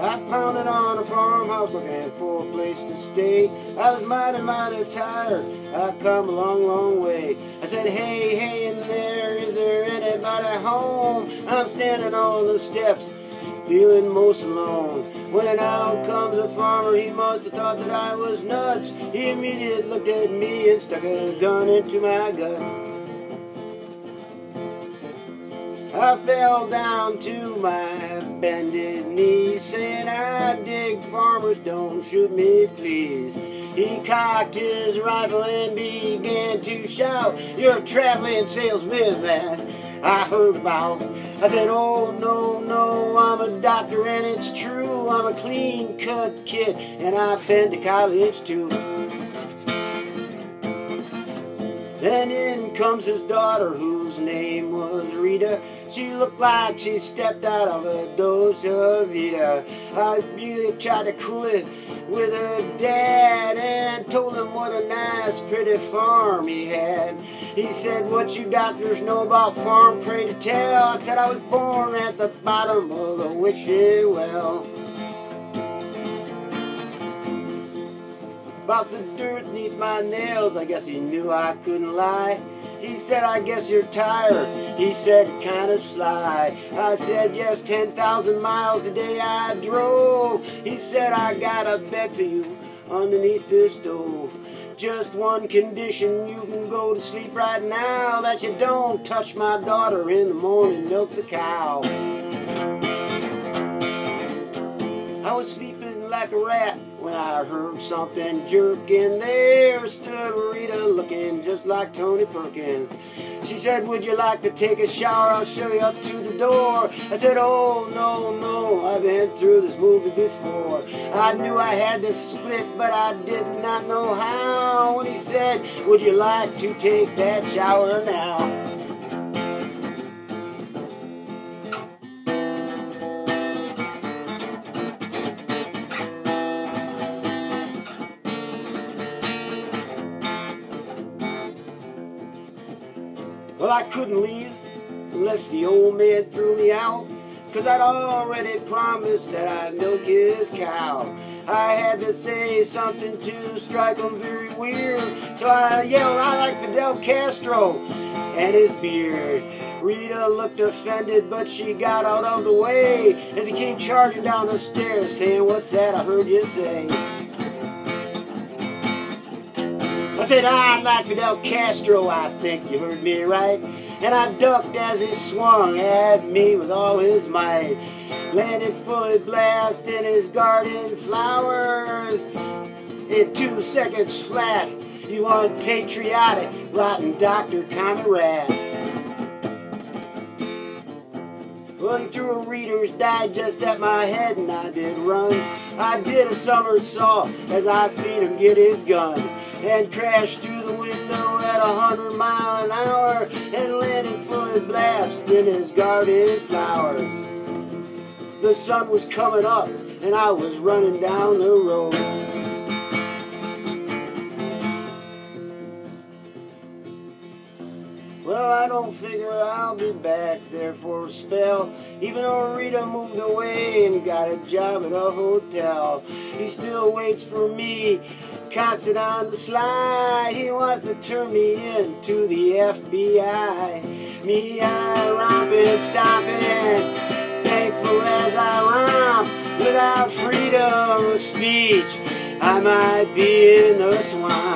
I pounded on a farmhouse looking for a place to stay. I was mighty tired. I come a long way. I said, hey in there, is there anybody home? I'm standing on the steps, feeling most alone. When out comes a farmer, he must have thought that I was nuts. He immediately looked at me and stuck a gun into my gut. I fell down to my bended knees, saying, I dig farmers, don't shoot me please. He cocked his rifle and began to shout, you're a traveling salesman that I heard about. I said, oh no, I'm a doctor and it's true. I'm a clean-cut kid and I've been to college too. Then in comes his daughter, whose name was Rita. She looked like she stepped out of a Dolce Vita. I really tried to cool it with her dad and told him what a nice, pretty farm he had. He said, what you doctors know about farm, pray to tell. I said, I was born at the bottom of the wishing well. About the dirt beneath my nails, I guess he knew I couldn't lie. He said, I guess you're tired. He said, kinda sly. I said, yes, 10,000 miles a day I drove. He said, I got a bed for you underneath this stove. Just one condition, you can go to sleep right now, that you don't touch my daughter in the morning, milk the cow. I was sleeping like a rat when I heard something jerk, and there stood Rita looking just like Tony Perkins. She said, would you like to take a shower? I'll show you up to the door. I said, oh no, I've been through this movie before. I knew I had to split, but I did not know how. When he said, would you like to take that shower now? Well, I couldn't leave unless the old man threw me out, 'cause I'd already promised that I'd milk his cow. I had to say something to strike him very weird, so I yelled, I like Fidel Castro and his beard. Rita looked offended, but she got out of the way as he came charging down the stairs, saying, what's that I heard you say? I said, I like Fidel Castro, I think you heard me right. And I ducked as he swung at me with all his might. Landed fully blast in his garden flowers. In 2 seconds flat, you unpatriotic, rotten Dr. Comrade. Well, he threw a Reader's Digest at my head and I did run. I did a somersault as I seen him get his gun and crashed through the window at 100 miles an hour and landed fully blast in his garden flowers. The sun was coming up and I was running down the road. Well, I don't figure I'll be back there for a spell, even though Rita moved away and got a job at a hotel. He still waits for me, constant on the slide. He wants to turn me into the FBI. Me, I romping, stomping, thankful as I romp. Without freedom of speech, I might be in the swamp.